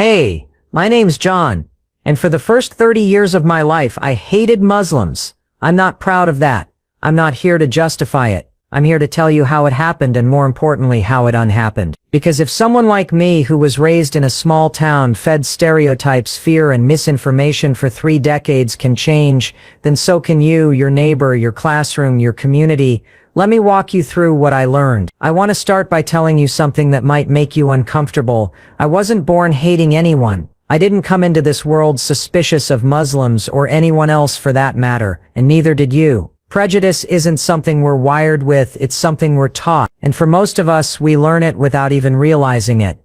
Hey, my name's John, and for the first 30 years of my life I hated Muslims. I'm not proud of that. I'm not here to justify it. I'm here to tell you how it happened and more importantly how it unhappened. Because if someone like me who was raised in a small town fed stereotypes, fear and misinformation for 3 decades can change, then so can you, your neighbor, your classroom, your community. Let me walk you through what I learned. I want to start by telling you something that might make you uncomfortable. I wasn't born hating anyone. I didn't come into this world suspicious of Muslims or anyone else for that matter, and neither did you. Prejudice isn't something we're wired with, it's something we're taught, and for most of us, we learn it without even realizing it.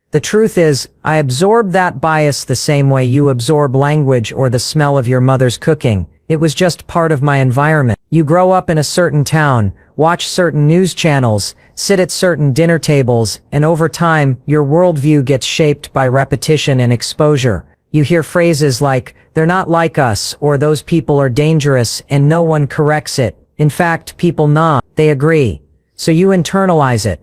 The truth is, I absorbed that bias the same way you absorb language or the smell of your mother's cooking. It was just part of my environment. You grow up in a certain town, watch certain news channels, sit at certain dinner tables, and over time, your worldview gets shaped by repetition and exposure. You hear phrases like, "They're not like us," or "those people are dangerous," and no one corrects it. In fact, people nod, they agree. So you internalize it.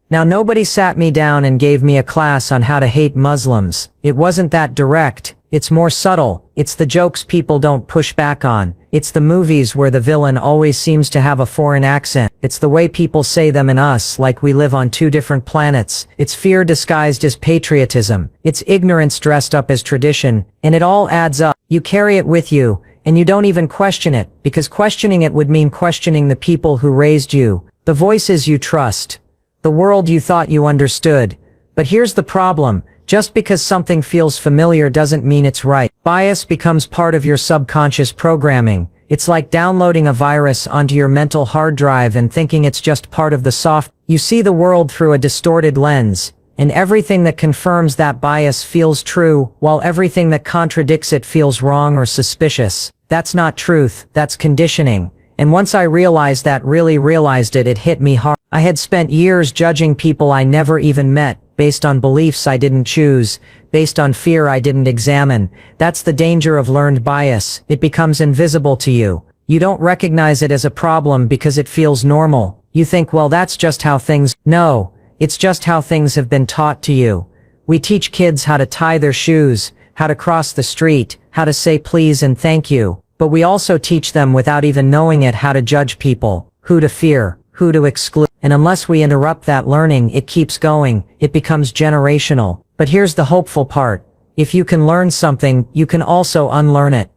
Now nobody sat me down and gave me a class on how to hate Muslims. It wasn't that direct. It's more subtle. It's the jokes people don't push back on. It's the movies where the villain always seems to have a foreign accent. It's the way people say them and us, like we live on 2 different planets. It's fear disguised as patriotism. It's ignorance dressed up as tradition. And it all adds up. You carry it with you, and you don't even question it, because questioning it would mean questioning the people who raised you, the voices you trust, the world you thought you understood. But here's the problem. Just because something feels familiar doesn't mean it's right. Bias becomes part of your subconscious programming. It's like downloading a virus onto your mental hard drive and thinking it's just part of the software. You see the world through a distorted lens, and everything that confirms that bias feels true, while everything that contradicts it feels wrong or suspicious. That's not truth, that's conditioning. And once I realized that, really realized it, it hit me hard. I had spent years judging people I never even met, based on beliefs I didn't choose, based on fear I didn't examine. That's the danger of learned bias. It becomes invisible to you. You don't recognize it as a problem because it feels normal. You think, well, that's just how things... No, it's just how things have been taught to you. We teach kids how to tie their shoes, how to cross the street, how to say please and thank you. But we also teach them, without even knowing it, how to judge people, who to fear, who to exclude. And unless we interrupt that learning, it keeps going. It becomes generational. But here's the hopeful part. If you can learn something, you can also unlearn it.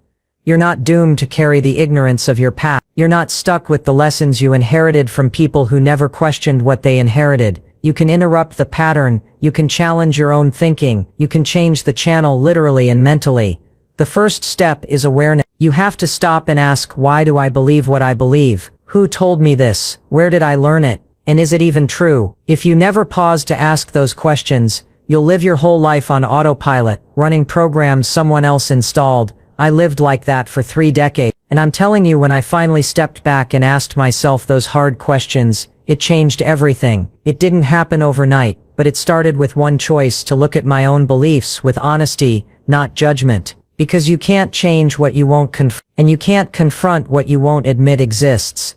You're not doomed to carry the ignorance of your past. You're not stuck with the lessons you inherited from people who never questioned what they inherited. You can interrupt the pattern. You can challenge your own thinking. You can change the channel literally and mentally. The first step is awareness. You have to stop and ask, why do I believe what I believe? Who told me this? Where did I learn it? And is it even true? If you never pause to ask those questions, you'll live your whole life on autopilot, running programs someone else installed. I lived like that for 3 decades. And I'm telling you, when I finally stepped back and asked myself those hard questions, it changed everything. It didn't happen overnight, but it started with one choice: to look at my own beliefs with honesty, not judgment. Because you can't change what you won't and you can't confront what you won't admit exists.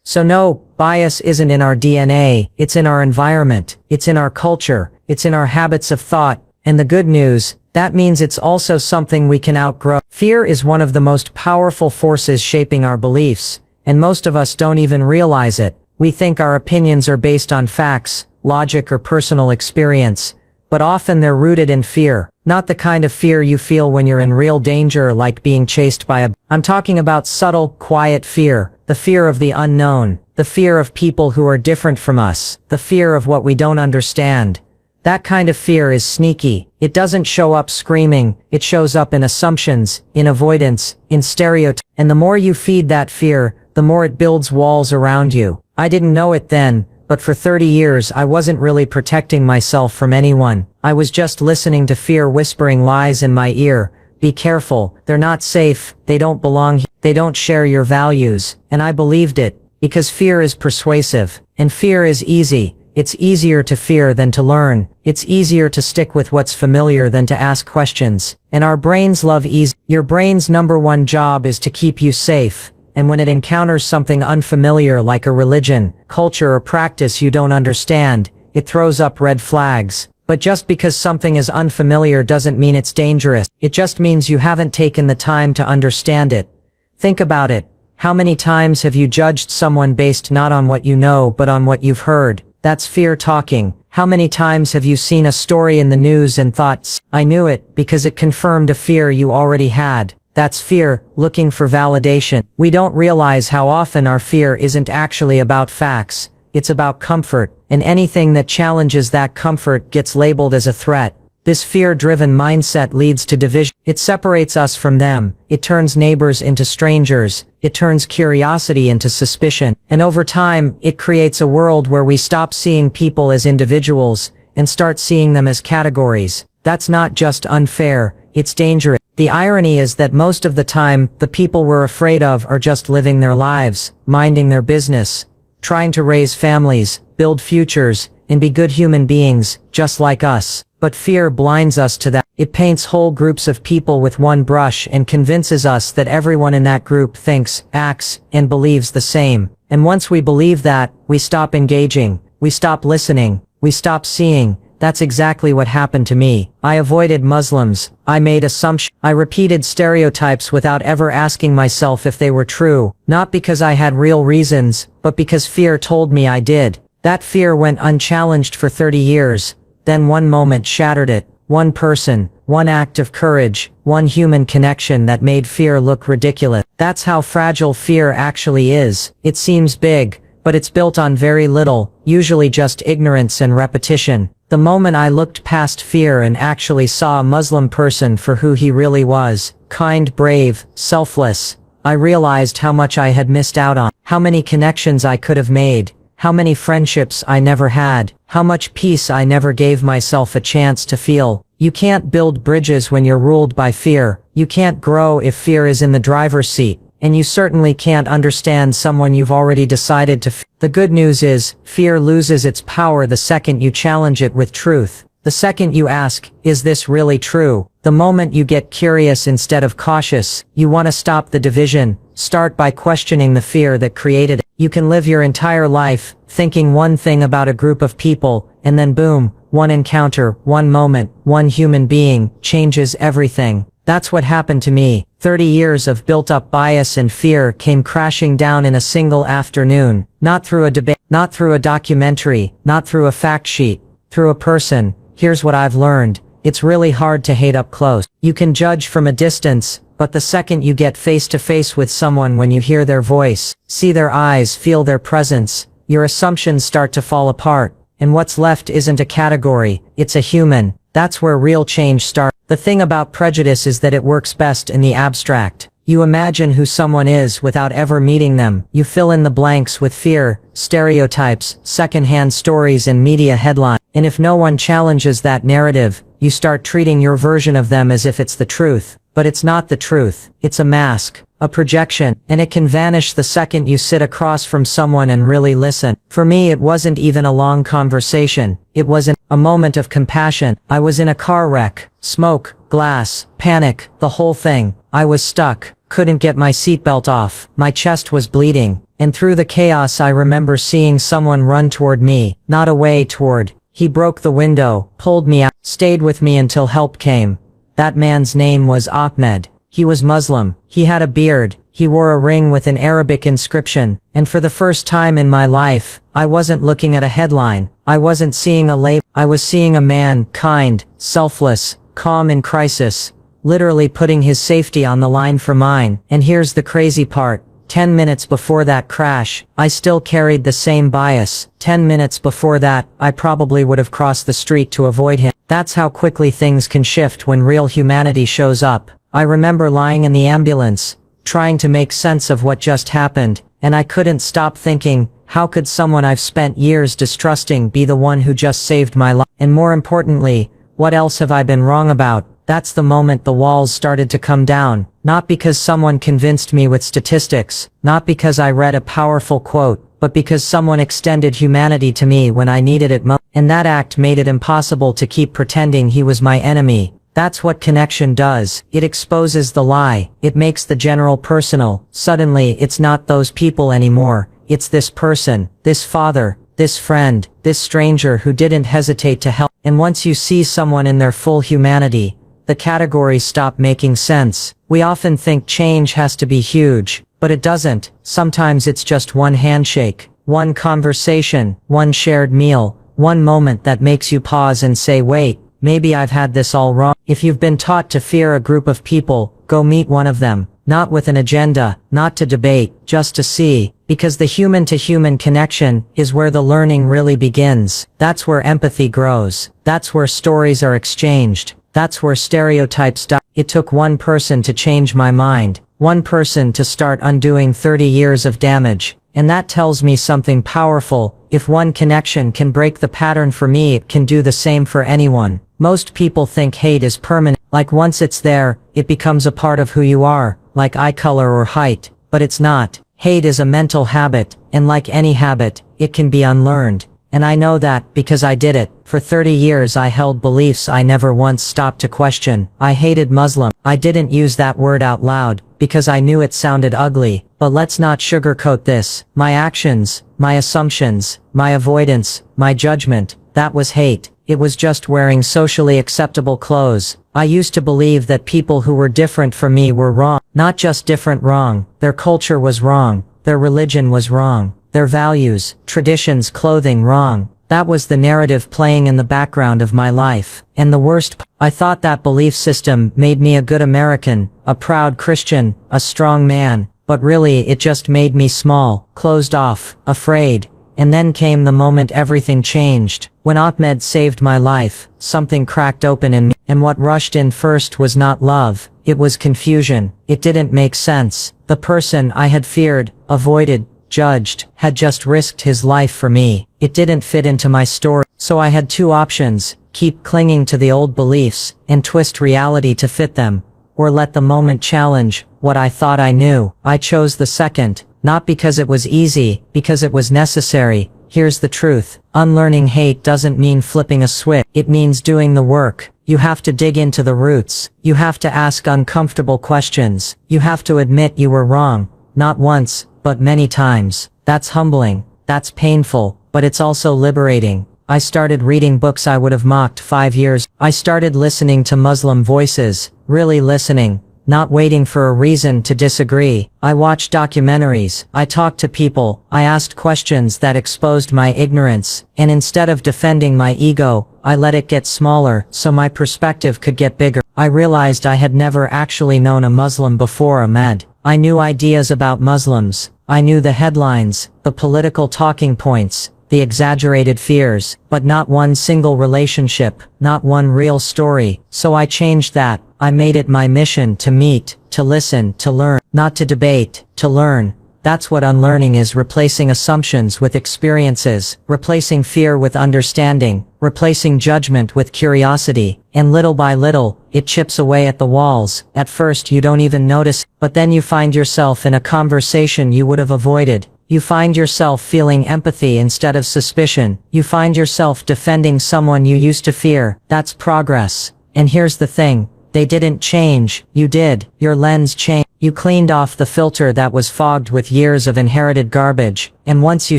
So no, bias isn't in our DNA, it's in our environment, it's in our culture, it's in our habits of thought, and the good news, that means it's also something we can outgrow. Fear is one of the most powerful forces shaping our beliefs, and most of us don't even realize it. We think our opinions are based on facts, logic, or personal experience, but often they're rooted in fear. Not the kind of fear you feel when you're in real danger, like being chased by a... I'm talking about subtle, quiet fear. The fear of the unknown. The fear of people who are different from us. The fear of what we don't understand. That kind of fear is sneaky. It doesn't show up screaming. It shows up in assumptions, in avoidance, in stereotypes. And the more you feed that fear, the more it builds walls around you. I didn't know it then, but for 30 years I wasn't really protecting myself from anyone. I was just listening to fear whispering lies in my ear. Be careful, they're not safe, they don't belong here, they don't share your values. And I believed it, because fear is persuasive, and fear is easy. It's easier to fear than to learn. It's easier to stick with what's familiar than to ask questions. And our brains love ease. Your brain's #1 job is to keep you safe. And when it encounters something unfamiliar like a religion, culture, or practice you don't understand, it throws up red flags. But just because something is unfamiliar doesn't mean it's dangerous. It just means you haven't taken the time to understand it. Think about it. How many times have you judged someone based not on what you know but on what you've heard? That's fear talking. How many times have you seen a story in the news and thought, I knew it, because it confirmed a fear you already had? That's fear, looking for validation. We don't realize how often our fear isn't actually about facts. It's about comfort, and anything that challenges that comfort gets labeled as a threat. This fear-driven mindset leads to division. It separates us from them. It turns neighbors into strangers. It turns curiosity into suspicion. And over time, it creates a world where we stop seeing people as individuals and start seeing them as categories. That's not just unfair, it's dangerous. The irony is that most of the time, the people we're afraid of are just living their lives, minding their business, trying to raise families, build futures, and be good human beings, just like us. But fear blinds us to that. It paints whole groups of people with one brush and convinces us that everyone in that group thinks, acts, and believes the same. And once we believe that, we stop engaging, we stop listening, we stop seeing. That's exactly what happened to me. I avoided Muslims. I made assumptions. I repeated stereotypes without ever asking myself if they were true. Not because I had real reasons, but because fear told me I did. That fear went unchallenged for 30 years. Then one moment shattered it. One person, one act of courage, one human connection that made fear look ridiculous. That's how fragile fear actually is. It seems big, but it's built on very little, usually just ignorance and repetition. The moment I looked past fear and actually saw a Muslim person for who he really was, kind, brave, selfless, I realized how much I had missed out on, how many connections I could have made, how many friendships I never had, how much peace I never gave myself a chance to feel. You can't build bridges when you're ruled by fear. You can't grow if fear is in the driver's seat. And you certainly can't understand someone you've already decided to. The good news is, fear loses its power the second you challenge it with truth. The second you ask, is this really true? The moment you get curious instead of cautious, you want to stop the division. Start by questioning the fear that created it. You can live your entire life, thinking one thing about a group of people, and then boom, one encounter, one moment, one human being, changes everything. That's what happened to me. 30 years of built-up bias and fear came crashing down in a single afternoon. Not through a debate, not through a documentary, not through a fact sheet, through a person. Here's what I've learned. It's really hard to hate up close. You can judge from a distance, but the second you get face to face with someone, when you hear their voice, see their eyes, feel their presence, your assumptions start to fall apart. And what's left isn't a category, it's a human. That's where real change starts. The thing about prejudice is that it works best in the abstract. You imagine who someone is without ever meeting them. You fill in the blanks with fear, stereotypes, secondhand stories, and media headlines. And if no one challenges that narrative, you start treating your version of them as if it's the truth. But it's not the truth. It's a mask, a projection, and it can vanish the second you sit across from someone and really listen. For me, it wasn't even a long conversation. It was a moment of compassion. I was in a car wreck. Smoke, glass, panic, the whole thing. I was stuck, couldn't get my seatbelt off. My chest was bleeding. And through the chaos, I remember seeing someone run toward me, not away toward. He broke the window, pulled me out, stayed with me until help came. That man's name was Ahmed. He was Muslim. He had a beard. He wore a ring with an Arabic inscription. And for the first time in my life, I wasn't looking at a headline. I wasn't seeing a label. I was seeing a man, kind, selfless, calm in crisis, literally putting his safety on the line for mine. And here's the crazy part. 10 minutes before that crash, I still carried the same bias. 10 minutes before that, I probably would have crossed the street to avoid him. That's how quickly things can shift when real humanity shows up. I remember lying in the ambulance, trying to make sense of what just happened, and I couldn't stop thinking, how could someone I've spent years distrusting be the one who just saved my life? And more importantly, what else have I been wrong about? That's the moment the walls started to come down. Not because someone convinced me with statistics, not because I read a powerful quote, but because someone extended humanity to me when I needed it most. And that act made it impossible to keep pretending he was my enemy. That's what connection does. It exposes the lie. It makes the general personal. Suddenly, it's not those people anymore. It's this person, this father, this friend, this stranger who didn't hesitate to help. And once you see someone in their full humanity, the categories stop making sense. We often think change has to be huge, but it doesn't. Sometimes it's just one handshake, one conversation, one shared meal, one moment that makes you pause and say, wait, maybe I've had this all wrong. If you've been taught to fear a group of people, go meet one of them. Not with an agenda, not to debate, just to see, because the human-to-human connection is where the learning really begins. That's where empathy grows. That's where stories are exchanged. That's where stereotypes die. It took one person to change my mind, one person to start undoing 30 years of damage. And that tells me something powerful. If one connection can break the pattern for me, it can do the same for anyone. Most people think hate is permanent, like once it's there, it becomes a part of who you are, like eye color or height, but it's not. Hate is a mental habit, and like any habit, it can be unlearned. And I know that, because I did it. For 30 years I held beliefs I never once stopped to question. I hated Muslim. I didn't use that word out loud, because I knew it sounded ugly. But let's not sugarcoat this. My actions, my assumptions, my avoidance, my judgment, that was hate. It was just wearing socially acceptable clothes. I used to believe that people who were different from me were wrong. Not just different wrong. Their culture was wrong. Their religion was wrong. Their values, traditions, clothing wrong. That was the narrative playing in the background of my life. And the worst, I thought that belief system made me a good American, a proud Christian, a strong man. But really it just made me small, closed off, afraid. And then came the moment everything changed. When Ahmed saved my life, something cracked open in me. And what rushed in first was not love, it was confusion. It didn't make sense. The person I had feared, avoided, judged, had just risked his life for me. It didn't fit into my story. So I had two options: keep clinging to the old beliefs, and twist reality to fit them, or let the moment challenge what I thought I knew. I chose the second, not because it was easy, because it was necessary. Here's the truth. Unlearning hate doesn't mean flipping a switch. It means doing the work. You have to dig into the roots. You have to ask uncomfortable questions. You have to admit you were wrong. Not once, but many times. That's humbling. That's painful, but it's also liberating. I started reading books I would have mocked 5 years. I started listening to Muslim voices, really listening, not waiting for a reason to disagree. I watched documentaries. I talked to people. I asked questions that exposed my ignorance. And instead of defending my ego, I let it get smaller so my perspective could get bigger. I realized I had never actually known a Muslim before Ahmed. I knew ideas about Muslims. I knew the headlines, the political talking points, the exaggerated fears, but not one single relationship, not one real story. So I changed that. I made it my mission to meet, to listen, to learn, not to debate, to learn. That's what unlearning is: replacing assumptions with experiences, replacing fear with understanding, replacing judgment with curiosity. And little by little, it chips away at the walls. At first you don't even notice, but then you find yourself in a conversation you would have avoided. You find yourself feeling empathy instead of suspicion. You find yourself defending someone you used to fear. That's progress. And here's the thing. They didn't change. You did. Your lens changed. You cleaned off the filter that was fogged with years of inherited garbage. And once you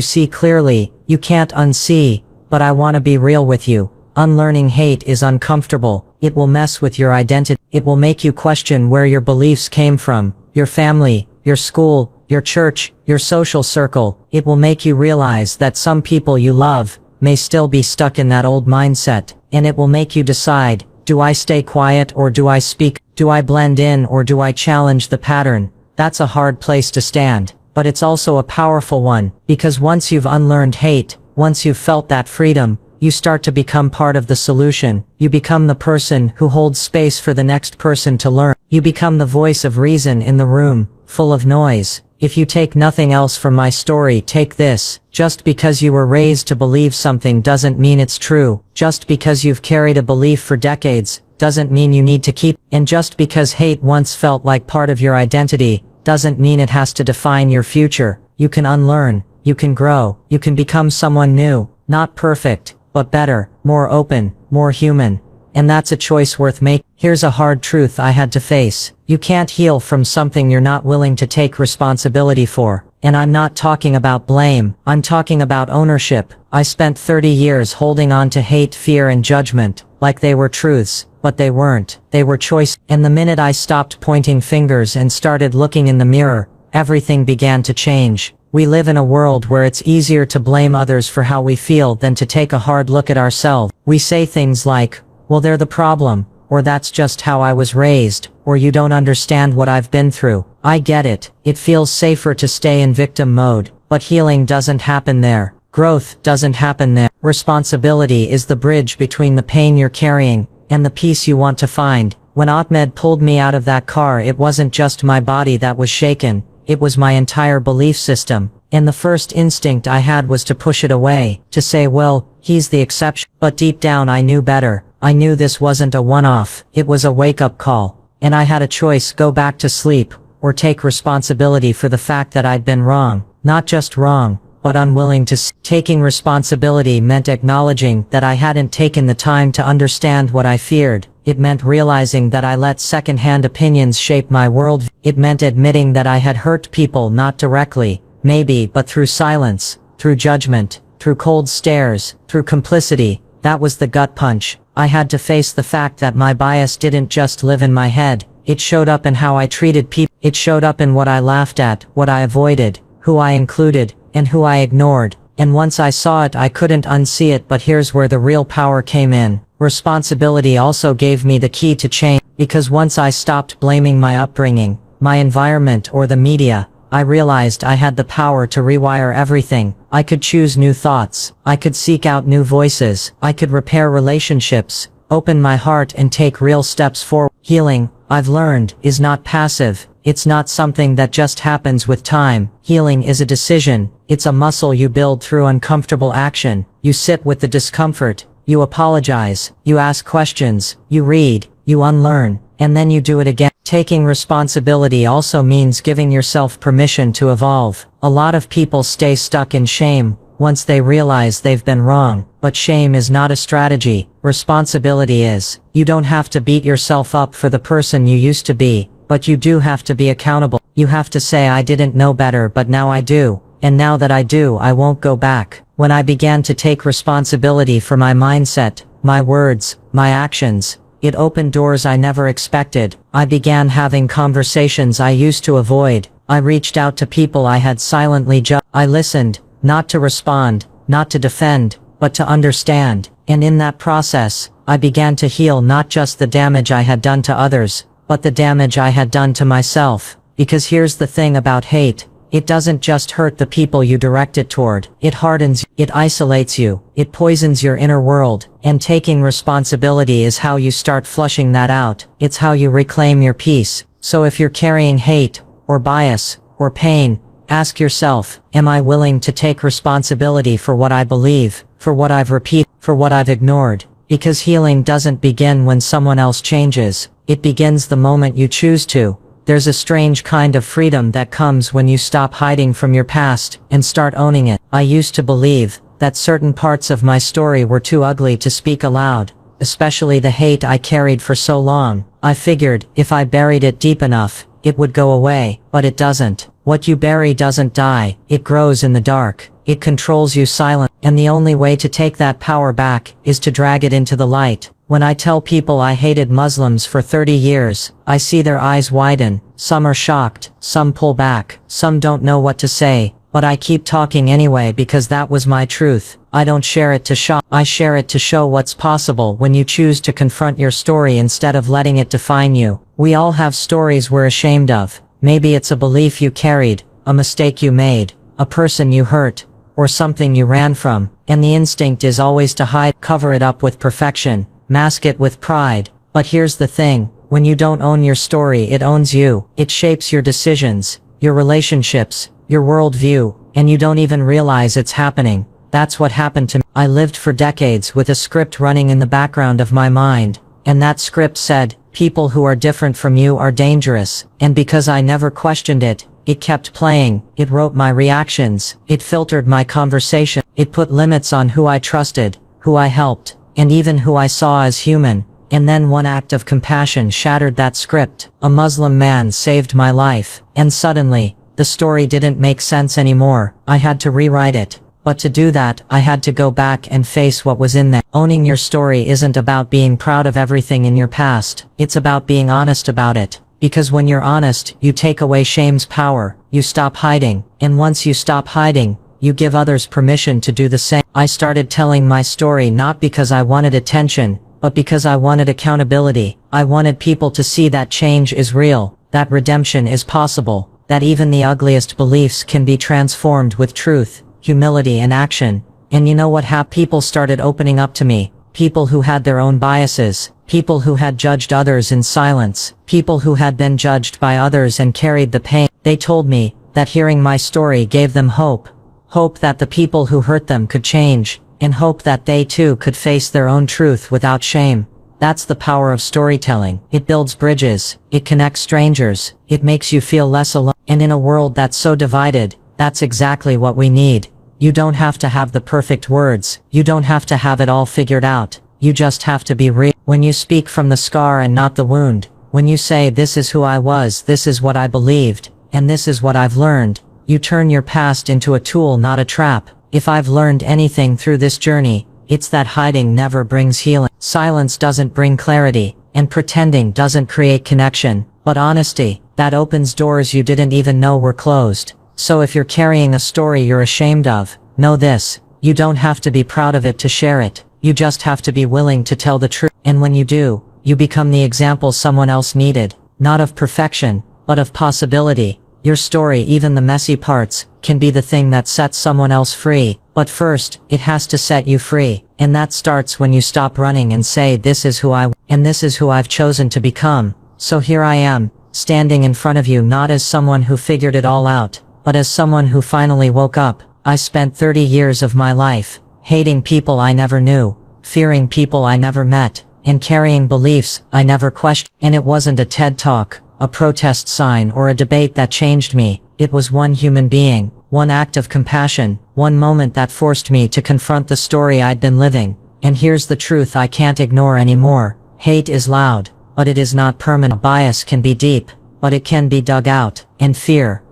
see clearly, you can't unsee. But I want to be real with you. Unlearning hate is uncomfortable. It will mess with your identity. It will make you question where your beliefs came from. Your family, your school, your church, your social circle. It will make you realize that some people you love may still be stuck in that old mindset. And it will make you decide, do I stay quiet or do I speak? Do I blend in or do I challenge the pattern? That's a hard place to stand, but it's also a powerful one, because once you've unlearned hate, once you've felt that freedom, you start to become part of the solution. You become the person who holds space for the next person to learn. You become the voice of reason in the room, full of noise. If you take nothing else from my story, take this. Just because you were raised to believe something doesn't mean it's true. Just because you've carried a belief for decades, doesn't mean you need to keep. And just because hate once felt like part of your identity, doesn't mean it has to define your future. You can unlearn. You can grow. You can become someone new. Not perfect, but better, more open, more human. and that's a choice worth making. Here's a hard truth I had to face. You can't heal from something you're not willing to take responsibility for. And I'm not talking about blame, I'm talking about ownership. I spent 30 years holding on to hate, fear, and judgment, like they were truths, but they weren't. They were choice. And the minute I stopped pointing fingers and started looking in the mirror, everything began to change. We live in a world where it's easier to blame others for how we feel than to take a hard look at ourselves. We say things like, well, they're the problem, or that's just how I was raised, or you don't understand what I've been through. I get it. It feels safer to stay in victim mode, but healing doesn't happen there. Growth doesn't happen there. Responsibility is the bridge between the pain you're carrying and the peace you want to find. When Ahmed pulled me out of that car, it wasn't just my body that was shaken, it was my entire belief system. And the first instinct I had was to push it away, to say, well, he's the exception. But deep down I knew better. I knew this wasn't a one-off, it was a wake-up call. And I had a choice: go back to sleep, or take responsibility for the fact that I'd been wrong. Not just wrong, but unwilling to see. Taking responsibility meant acknowledging that I hadn't taken the time to understand what I feared. It meant realizing that I let second-hand opinions shape my world. It meant admitting that I had hurt people, not directly, maybe, but through silence, through judgment, through cold stares, through complicity. That was the gut punch. I had to face the fact that my bias didn't just live in my head. It showed up in how I treated people. It showed up in what I laughed at, what I avoided, who I included, and who I ignored. And once I saw it, I couldn't unsee it. But here's where the real power came in. Responsibility also gave me the key to change, because once I stopped blaming my upbringing, my environment, or the media, I realized I had the power to rewire everything. I could choose new thoughts. I could seek out new voices. I could repair relationships, open my heart, and take real steps forward. Healing, I've learned, is not passive. It's not something that just happens with time. Healing is a decision. It's a muscle you build through uncomfortable action. You sit with the discomfort. You apologize. You ask questions. You read. You unlearn. And then you do it again. Taking responsibility also means giving yourself permission to evolve. A lot of people stay stuck in shame once they realize they've been wrong. But shame is not a strategy. Responsibility is. You don't have to beat yourself up for the person you used to be, but you do have to be accountable. You have to say, I didn't know better, but now I do. And now that I do, I won't go back. When I began to take responsibility for my mindset, my words, my actions, it opened doors I never expected. I began having conversations I used to avoid. I reached out to people I had silently judged. I listened, not to respond, not to defend, but to understand. And in that process, I began to heal not just the damage I had done to others, but the damage I had done to myself. Because here's the thing about hate. It doesn't just hurt the people you direct it toward. It hardens, it isolates you, it poisons your inner world. And taking responsibility is how you start flushing that out. It's how you reclaim your peace. So if you're carrying hate, or bias, or pain, ask yourself, am I willing to take responsibility for what I believe, for what I've repeated, for what I've ignored? Because healing doesn't begin when someone else changes. It begins the moment you choose to. There's a strange kind of freedom that comes when you stop hiding from your past and start owning it. I used to believe that certain parts of my story were too ugly to speak aloud, especially the hate I carried for so long. I figured, if I buried it deep enough, it would go away, but it doesn't. What you bury doesn't die, it grows in the dark. It controls you silently, and the only way to take that power back is to drag it into the light. When I tell people I hated Muslims for 30 years, I see their eyes widen. Some are shocked, some pull back, some don't know what to say, but I keep talking anyway because that was my truth. I don't share it to shock, I share it to show what's possible when you choose to confront your story instead of letting it define you. We all have stories we're ashamed of. Maybe it's a belief you carried, a mistake you made, a person you hurt, or something you ran from, and the instinct is always to hide, cover it up with perfection, mask it with pride. But here's the thing, when you don't own your story, it owns you. It shapes your decisions, your relationships, your worldview, and you don't even realize it's happening. That's what happened to me. I lived for decades with a script running in the background of my mind, and that script said, people who are different from you are dangerous. And because I never questioned it, it kept playing. It wrote my reactions, it filtered my conversation, it put limits on who I trusted, who I helped, and even who I saw as human. And then one act of compassion shattered that script. A Muslim man saved my life, and suddenly, the story didn't make sense anymore. I had to rewrite it. But to do that, I had to go back and face what was in there. Owning your story isn't about being proud of everything in your past. It's about being honest about it. Because when you're honest, you take away shame's power. You stop hiding. And once you stop hiding, you give others permission to do the same. I started telling my story not because I wanted attention, but because I wanted accountability. I wanted people to see that change is real, that redemption is possible, that even the ugliest beliefs can be transformed with truth, humility and action. And you know what happened? People started opening up to me. People who had their own biases. People who had judged others in silence. People who had been judged by others and carried the pain. They told me that hearing my story gave them hope. Hope that the people who hurt them could change. And hope that they too could face their own truth without shame. That's the power of storytelling. It builds bridges. It connects strangers. It makes you feel less alone. And in a world that's so divided, that's exactly what we need. You don't have to have the perfect words. You don't have to have it all figured out. You just have to be real. When you speak from the scar and not the wound, when you say this is who I was, this is what I believed, and this is what I've learned, you turn your past into a tool, not a trap. If I've learned anything through this journey, it's that hiding never brings healing. Silence doesn't bring clarity, and pretending doesn't create connection, but honesty, that opens doors you didn't even know were closed. So if you're carrying a story you're ashamed of, know this: you don't have to be proud of it to share it. You just have to be willing to tell the truth. And when you do, you become the example someone else needed, not of perfection, but of possibility. Your story, even the messy parts, can be the thing that sets someone else free. But first, it has to set you free. And that starts when you stop running and say, this is who I am, and this is who I've chosen to become. So here I am, standing in front of you not as someone who figured it all out, but as someone who finally woke up. I spent 30 years of my life hating people I never knew, fearing people I never met, and carrying beliefs I never questioned. And it wasn't a TED Talk, a protest sign, or a debate that changed me. It was one human being, one act of compassion, one moment that forced me to confront the story I'd been living. And here's the truth I can't ignore anymore. Hate is loud, but it is not permanent. Bias can be deep, but it can be dug out. And fear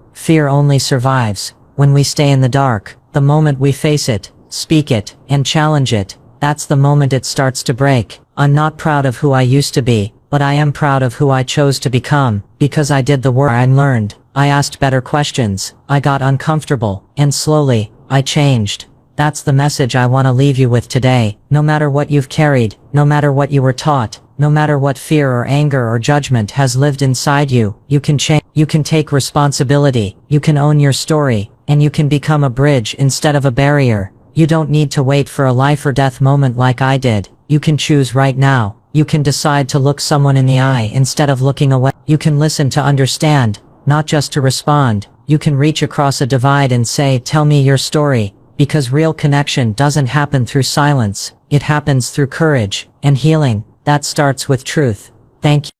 only survives when we stay in the dark. The moment we face it, speak it, and challenge it, that's the moment it starts to break. I'm not proud of who I used to be, but I am proud of who I chose to become, because I did the work I learned. I asked better questions, I got uncomfortable, and slowly, I changed. That's the message I want to leave you with today. No matter what you've carried, no matter what you were taught, no matter what fear or anger or judgment has lived inside you, you can change. You can take responsibility, you can own your story, and you can become a bridge instead of a barrier. You don't need to wait for a life or death moment like I did. You can choose right now. You can decide to look someone in the eye instead of looking away. You can listen to understand, not just to respond. You can reach across a divide and say, tell me your story, because real connection doesn't happen through silence. It happens through courage and healing. That starts with truth. Thank you.